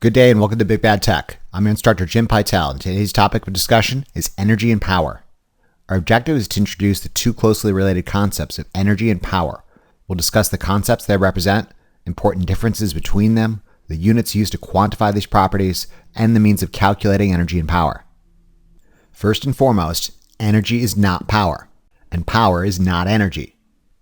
Good day and welcome to Big Bad Tech. I'm your instructor Jim Pytel, and today's topic of discussion is energy and power. Our objective is to introduce the two closely related concepts of energy and power. We'll discuss the concepts they represent, important differences between them, the units used to quantify these properties, and the means of calculating energy and power. First and foremost, energy is not power, and power is not energy.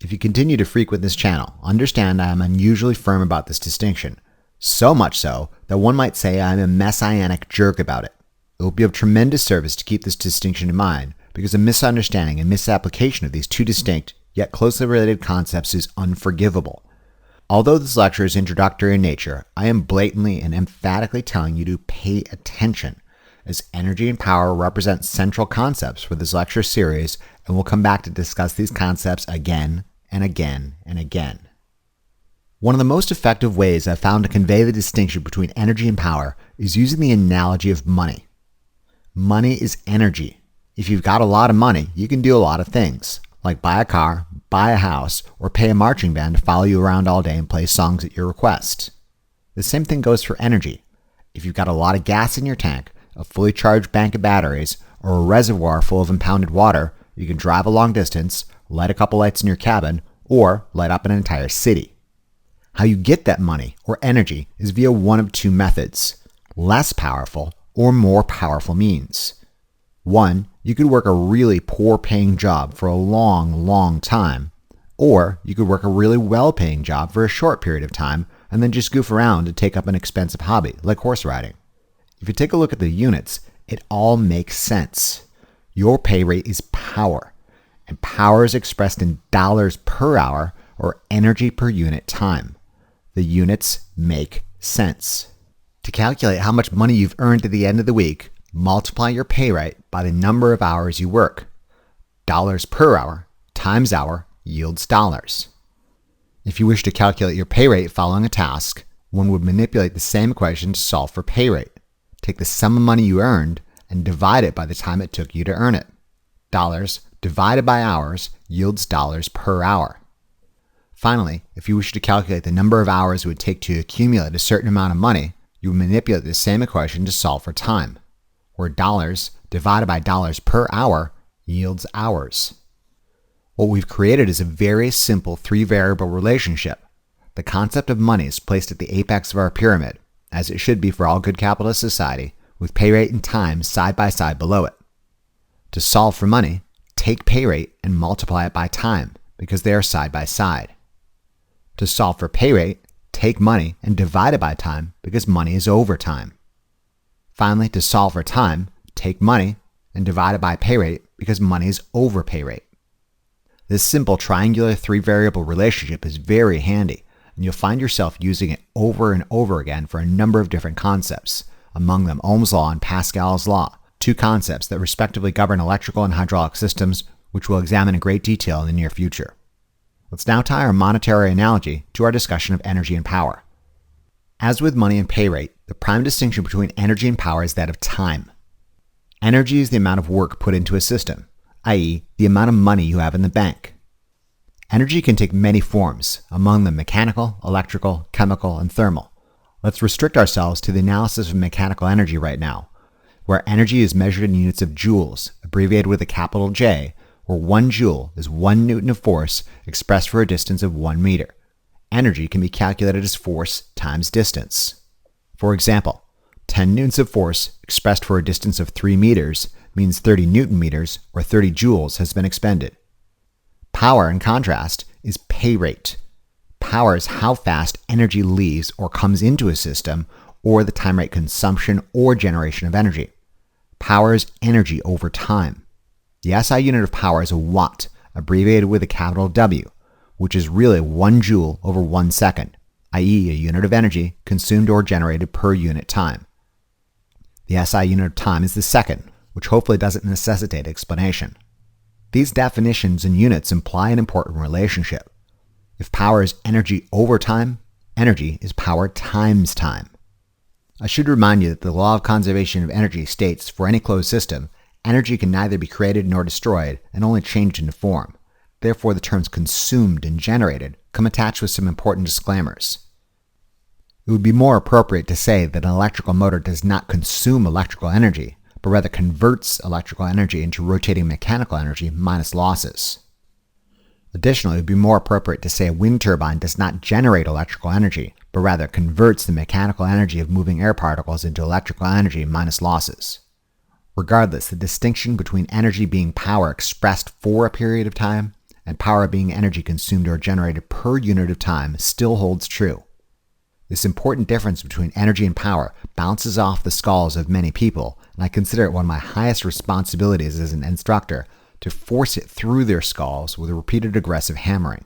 If you continue to frequent this channel, understand I am unusually firm about this distinction. So much so that one might say I'm a messianic jerk about it. It will be of tremendous service to keep this distinction in mind because a misunderstanding and misapplication of these two distinct yet closely related concepts is unforgivable. Although this lecture is introductory in nature, I am blatantly and emphatically telling you to pay attention, as energy and power represent central concepts for this lecture series, and we'll come back to discuss these concepts again and again and again. One of the most effective ways I've found to convey the distinction between energy and power is using the analogy of money. Money is energy. If you've got a lot of money, you can do a lot of things, like buy a car, buy a house, or pay a marching band to follow you around all day and play songs at your request. The same thing goes for energy. If you've got a lot of gas in your tank, a fully charged bank of batteries, or a reservoir full of impounded water, you can drive a long distance, light a couple lights in your cabin, or light up an entire city. How you get that money or energy is via one of two methods: less powerful or more powerful means. One, you could work a really poor paying job for a long time, or you could work a really well paying job for a short period of time and then just goof around and take up an expensive hobby like horse riding. If you take a look at the units, it all makes sense. Your pay rate is power, and power is expressed in dollars per hour or energy per unit time. The units make sense. To calculate how much money you've earned at the end of the week, multiply your pay rate by the number of hours you work. Dollars per hour times hour yields dollars. If you wish to calculate your pay rate following a task, one would manipulate the same equation to solve for pay rate. Take the sum of money you earned and divide it by the time it took you to earn it. Dollars divided by hours yields dollars per hour. Finally, if you wish to calculate the number of hours it would take to accumulate a certain amount of money, you would manipulate the same equation to solve for time, where dollars divided by dollars per hour yields hours. What we've created is a very simple three-variable relationship. The concept of money is placed at the apex of our pyramid, as it should be for all good capitalist society, with pay rate and time side by side below it. To solve for money, take pay rate and multiply it by time, because they are side by side. To solve for pay rate, take money and divide it by time because money is over time. Finally, to solve for time, take money and divide it by pay rate because money is over pay rate. This simple triangular three-variable relationship is very handy, and you'll find yourself using it over and over again for a number of different concepts, among them Ohm's law and Pascal's law, two concepts that respectively govern electrical and hydraulic systems, which we'll examine in great detail in the near future. Let's now tie our monetary analogy to our discussion of energy and power. As with money and pay rate, the prime distinction between energy and power is that of time. Energy is the amount of work put into a system, i.e., the amount of money you have in the bank. Energy can take many forms, among them mechanical, electrical, chemical, and thermal. Let's restrict ourselves to the analysis of mechanical energy right now, where energy is measured in units of joules, abbreviated with a capital J, where 1 joule is 1 newton of force expressed for a distance of 1 meter. Energy can be calculated as force times distance. For example, 10 newtons of force expressed for a distance of 3 meters means 30 newton meters or 30 joules has been expended. Power, in contrast, is pay rate. Power is how fast energy leaves or comes into a system, or the time rate consumption or generation of energy. Power is energy over time. The SI unit of power is a watt, abbreviated with a capital W, which is really 1 joule over 1 second, i.e. a unit of energy consumed or generated per unit time. The SI unit of time is the second, which hopefully doesn't necessitate explanation. These definitions and units imply an important relationship. If power is energy over time, energy is power times time. I should remind you that the law of conservation of energy states for any closed system, energy can neither be created nor destroyed and only changed into form. Therefore, the terms consumed and generated come attached with some important disclaimers. It It would be more appropriate to say that an electrical motor does not consume electrical energy, but rather converts electrical energy into rotating mechanical energy minus losses. Additionally, it would be more appropriate to say a wind turbine does not generate electrical energy, but rather converts the mechanical energy of moving air particles into electrical energy minus losses. Regardless, the distinction between energy being power expressed for a period of time and power being energy consumed or generated per unit of time still holds true. This important difference between energy and power bounces off the skulls of many people, and I consider it one of my highest responsibilities as an instructor to force it through their skulls with a repeated aggressive hammering.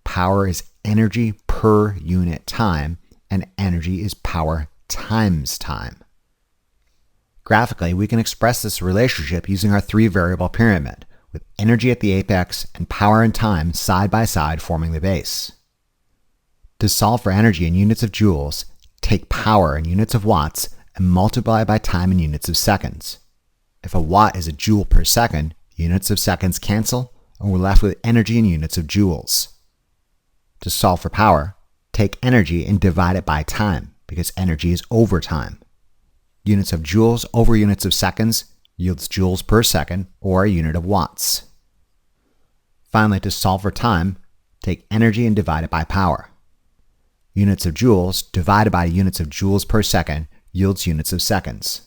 Power is energy per unit time, and energy is power times time. Graphically, we can express this relationship using our three-variable pyramid, with energy at the apex and power and time side by side forming the base. To solve for energy in units of joules, take power in units of watts and multiply by time in units of seconds. If a watt is a joule per second, units of seconds cancel, and we're left with energy in units of joules. To solve for power, take energy and divide it by time, because energy is over time. Units of joules over units of seconds yields joules per second, or a unit of watts. Finally, to solve for time, take energy and divide it by power. Units of joules divided by units of joules per second yields units of seconds.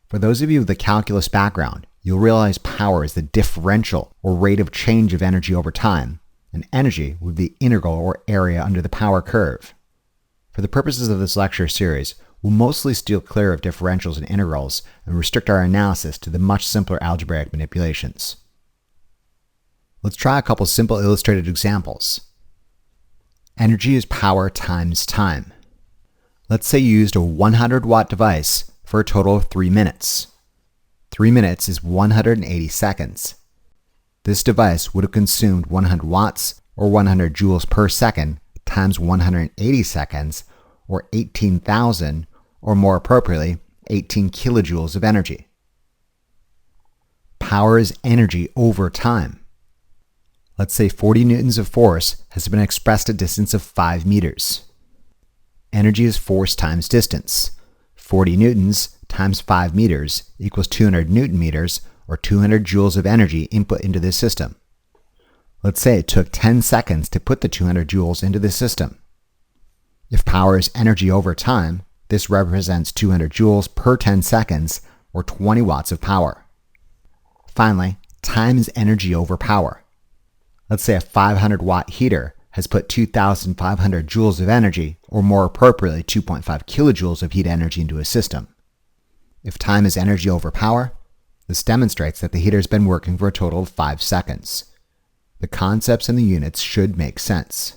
For those of you with a calculus background, you'll realize power is the differential or rate of change of energy over time, and energy would be the integral or area under the power curve. For the purposes of this lecture series, we'll mostly steer clear of differentials and integrals and restrict our analysis to the much simpler algebraic manipulations. Let's try a couple simple illustrated examples. Energy is power times time. Let's say you used a 100-watt device for a total of 3 minutes. 3 minutes is 180 seconds. This device would have consumed 100 watts or 100 joules per second times 180 seconds, or 18,000, or more appropriately, 18 kilojoules of energy. Power is energy over time. Let's say 40 newtons of force has been expressed at a distance of 5 meters. Energy is force times distance. 40 newtons times 5 meters equals 200 newton meters, or 200 joules of energy input into this system. Let's say it took 10 seconds to put the 200 joules into this system. If power is energy over time, this represents 200 joules per 10 seconds, or 20 watts of power. Finally, time is energy over power. Let's say a 500-watt heater has put 2,500 joules of energy, or more appropriately 2.5 kilojoules of heat energy into a system. If time is energy over power, this demonstrates that the heater has been working for a total of 5 seconds. The concepts and the units should make sense.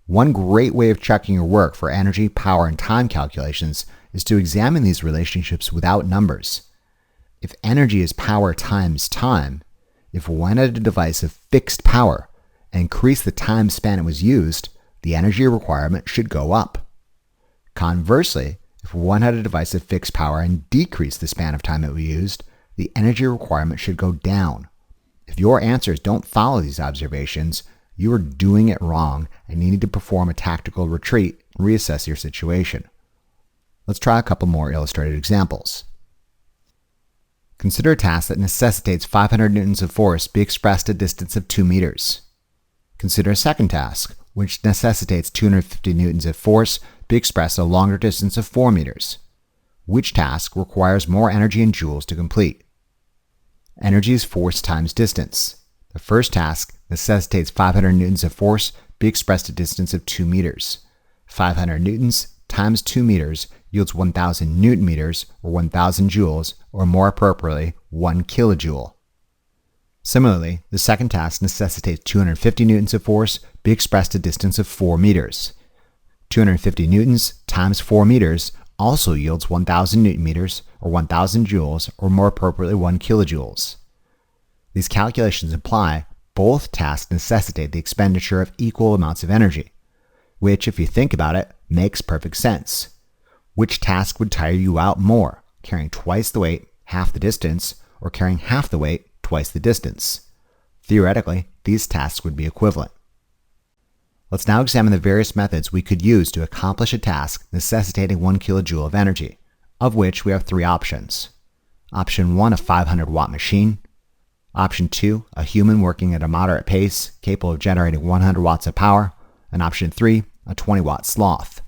One great way of checking your work for energy, power, and time calculations is to examine these relationships without numbers. If energy is power times time, if one had a device of fixed power and increased the time span it was used, the energy requirement should go up. Conversely, if one had a device of fixed power and decreased the span of time it was used, the energy requirement should go down. If your answers don't follow these observations, you are doing it wrong and you need to perform a tactical retreat and reassess your situation. Let's try a couple more illustrated examples. Consider a task that necessitates 500 newtons of force be expressed at a distance of 2 meters. Consider a second task, which necessitates 250 newtons of force be expressed at a longer distance of 4 meters. Which task requires more energy in joules to complete? Energy is force times distance. The first task necessitates 500 newtons of force be expressed at a distance of 2 meters. 500 newtons times 2 meters yields 1,000 newton meters, or 1,000 joules, or more appropriately, 1 kilojoule. Similarly, the second task necessitates 250 newtons of force be expressed at a distance of 4 meters. 250 newtons times 4 meters also yields 1,000 newton meters, or 1,000 joules, or more appropriately 1 kilojoules. These calculations imply both tasks necessitate the expenditure of equal amounts of energy, which, if you think about it, makes perfect sense. Which task would tire you out more, carrying twice the weight, half the distance, or carrying half the weight, twice the distance? Theoretically, these tasks would be equivalent. Let's now examine the various methods we could use to accomplish a task necessitating 1 kilojoule of energy, of which we have 3 options. Option 1, a 500-watt machine. Option 2, a human working at a moderate pace, capable of generating 100 watts of power. And Option 3, a 20-watt sloth.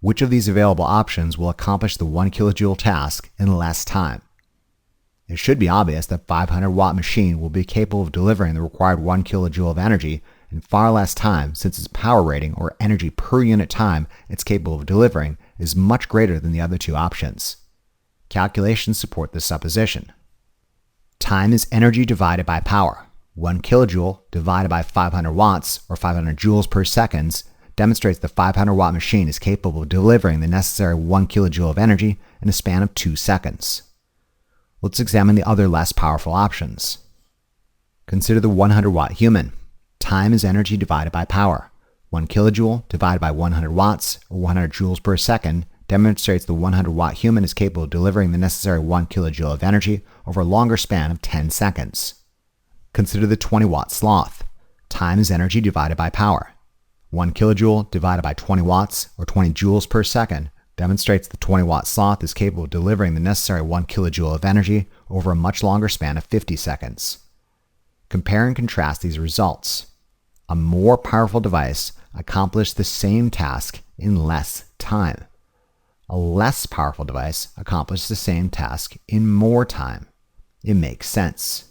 Which of these available options will accomplish the 1 kilojoule task in less time? It should be obvious that a 500-watt machine will be capable of delivering the required 1 kilojoule of energy in far less time, since its power rating, or energy per unit time it's capable of delivering, is much greater than the other 2 options. Calculations support this supposition. Time is energy divided by power. 1 kilojoule divided by 500 watts, or 500 joules per second, demonstrates the 500-watt machine is capable of delivering the necessary 1 kilojoule of energy in a span of 2 seconds. Let's examine the other less powerful options. Consider the 100-watt human. Time is energy divided by power. 1 kilojoule divided by 100 watts, or 100 joules per second, demonstrates the 100-watt human is capable of delivering the necessary 1 kilojoule of energy over a longer span of 10 seconds. Consider the 20-watt sloth. Time is energy divided by power. 1 kilojoule divided by 20 watts, or 20 joules per second, demonstrates the 20-watt sloth is capable of delivering the necessary 1 kilojoule of energy over a much longer span of 50 seconds. Compare and contrast these results. A more powerful device accomplished the same task in less time. A less powerful device accomplished the same task in more time. It makes sense.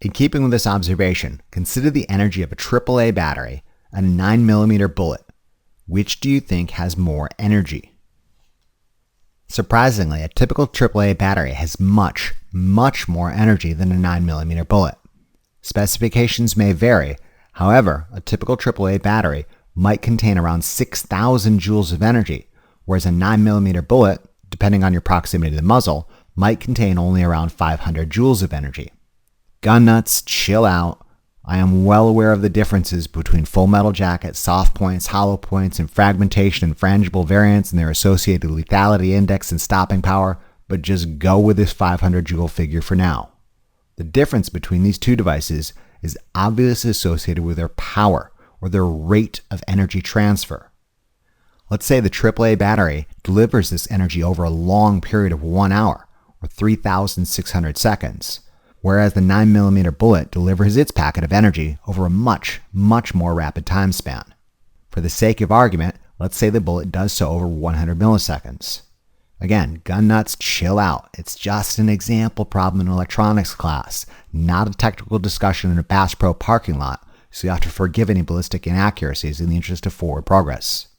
In keeping with this observation, consider the energy of a AAA battery and a 9mm bullet. Which do you think has more energy? Surprisingly, a typical AAA battery has much more energy than a 9mm bullet. Specifications may vary. However, a typical AAA battery might contain around 6,000 joules of energy, whereas a 9mm bullet, depending on your proximity to the muzzle, might contain only around 500 joules of energy. Gun nuts, chill out. I am well aware of the differences between full metal jacket, soft points, hollow points, and fragmentation and frangible variants and their associated lethality index and stopping power, but just go with this 500 joule figure for now. The difference between these 2 devices is obviously associated with their power, or their rate of energy transfer. Let's say the AAA battery delivers this energy over a long period of 1 hour, or 3,600 seconds, whereas the 9mm bullet delivers its packet of energy over a much more rapid time span. For the sake of argument, let's say the bullet does so over 100 milliseconds. Again, gun nuts, chill out. It's just an example problem in electronics class, not a technical discussion in a Bass Pro parking lot, so you have to forgive any ballistic inaccuracies in the interest of forward progress.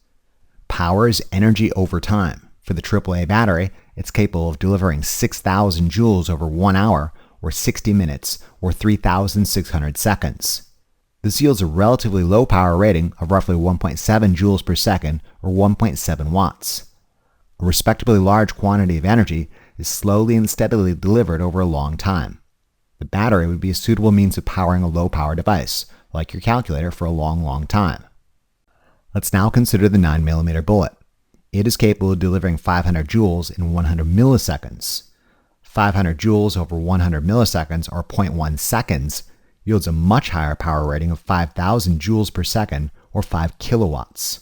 Power is energy over time. For the AAA battery, it's capable of delivering 6,000 joules over 1 hour, or 60 minutes, or 3,600 seconds. This yields a relatively low power rating of roughly 1.7 joules per second, or 1.7 watts. A respectably large quantity of energy is slowly and steadily delivered over a long time. The battery would be a suitable means of powering a low-power device, like your calculator, for a long time. Let's now consider the 9mm bullet. It is capable of delivering 500 joules in 100 milliseconds. 500 joules over 100 milliseconds, or 0.1 seconds, yields a much higher power rating of 5,000 joules per second, or 5 kilowatts.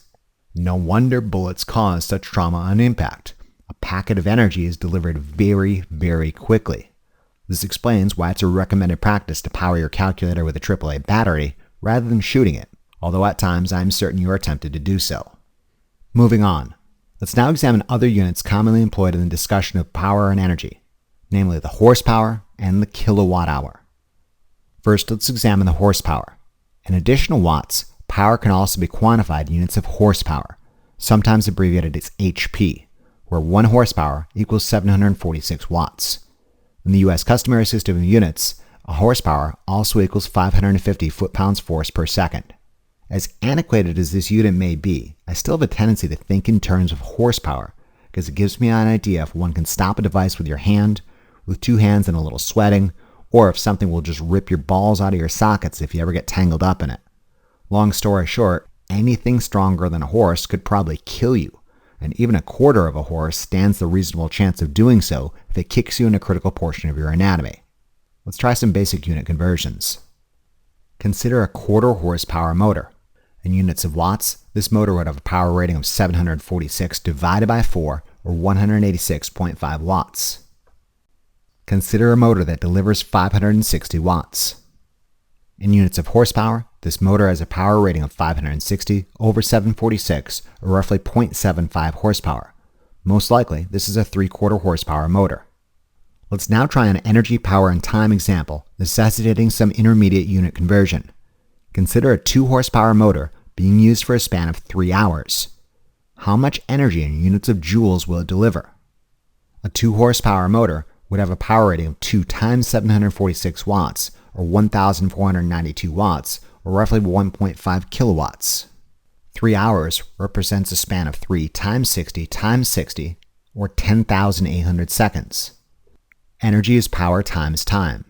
No wonder bullets cause such trauma on impact. A packet of energy is delivered very quickly. This explains why it's a recommended practice to power your calculator with a AAA battery rather than shooting it, although at times I'm certain you are tempted to do so. Moving on, let's now examine other units commonly employed in the discussion of power and energy, namely the horsepower and the kilowatt hour. First, let's examine the horsepower. In addition to watts, power can also be quantified in units of horsepower, sometimes abbreviated as HP, where 1 horsepower equals 746 watts. In the U.S. customary system of units, a horsepower also equals 550 foot-pounds force per second. As antiquated as this unit may be, I still have a tendency to think in terms of horsepower, because it gives me an idea if one can stop a device with your hand, with 2 hands and a little sweating, or if something will just rip your balls out of your sockets if you ever get tangled up in it. Long story short, anything stronger than a horse could probably kill you, and even a quarter of a horse stands the reasonable chance of doing so if it kicks you in a critical portion of your anatomy. Let's try some basic unit conversions. Consider a quarter horsepower motor. In units of watts, this motor would have a power rating of 746 divided by 4, or 186.5 watts. Consider a motor that delivers 560 watts. In units of horsepower, this motor has a power rating of 560 over 746, or roughly 0.75 horsepower. Most likely, this is a 3/4 horsepower motor. Let's now try an energy, power, and time example necessitating some intermediate unit conversion. Consider a 2 horsepower motor being used for a span of 3 hours. How much energy in units of joules will it deliver? A 2 horsepower motor would have a power rating of 2 times 746 watts, or 1,492 watts, or roughly 1.5 kilowatts. 3 hours represents a span of 3 times 60 times 60, or 10,800 seconds. Energy is power times time.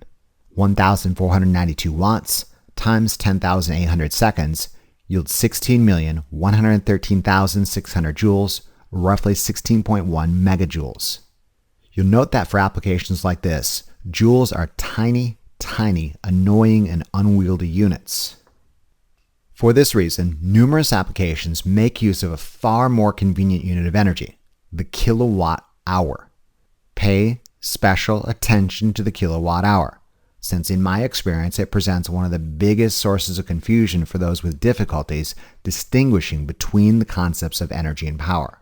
1,492 watts times 10,800 seconds yields 16,113,600 joules, or roughly 16.1 megajoules. You'll note that for applications like this, joules are tiny, annoying, and unwieldy units. For this reason, numerous applications make use of a far more convenient unit of energy, the kilowatt hour. Pay special attention to the kilowatt hour, since in my experience it presents one of the biggest sources of confusion for those with difficulties distinguishing between the concepts of energy and power.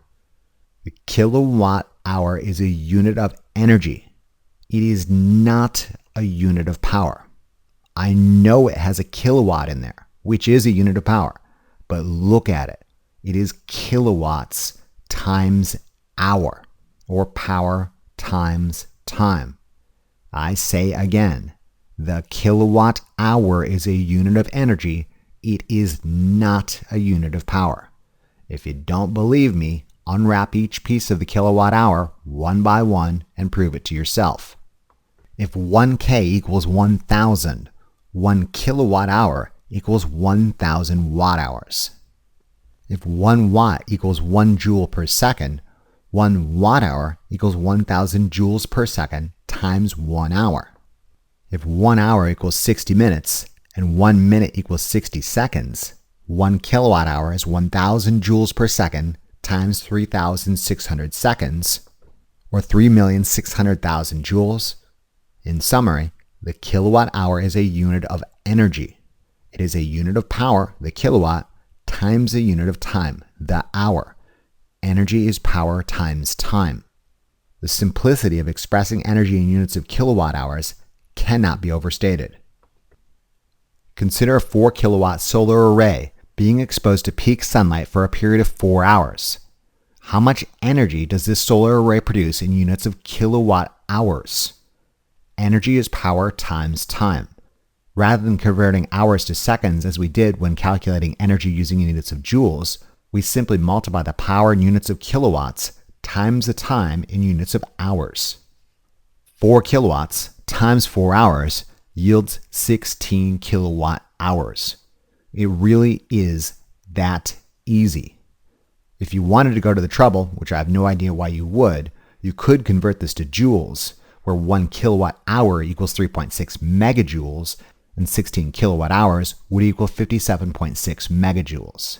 The kilowatt hour is a unit of energy. It is not a unit of power. I know it has a kilowatt in there, which is a unit of power, but look at it. It is kilowatts times hour, or power times time. I say again, the kilowatt hour is a unit of energy. It is not a unit of power. If you don't believe me, unwrap each piece of the kilowatt hour one by one and prove it to yourself. If 1K equals 1,000, 1 kilowatt hour equals 1,000 watt hours. If 1 watt equals 1 joule per second, 1 watt hour equals 1,000 joules per second times 1 hour. If 1 hour equals 60 minutes and 1 minute equals 60 seconds, 1 kilowatt hour is 1,000 joules per second times 3,600 seconds, or 3,600,000 joules. In summary, the kilowatt hour is a unit of energy. It is a unit of power, the kilowatt, times a unit of time, the hour. Energy is power times time. The simplicity of expressing energy in units of kilowatt hours cannot be overstated. Consider a 4 kilowatt solar array being exposed to peak sunlight for a period of 4 hours. How much energy does this solar array produce in units of kilowatt hours? Energy is power times time. Rather than converting hours to seconds as we did when calculating energy using units of joules, we simply multiply the power in units of kilowatts times the time in units of hours. 4 kilowatts times 4 hours yields 16 kilowatt hours. It really is that easy. If you wanted to go to the trouble, which I have no idea why you would, you could convert this to joules, where 1 kilowatt hour equals 3.6 megajoules, and 16 kilowatt hours would equal 57.6 megajoules.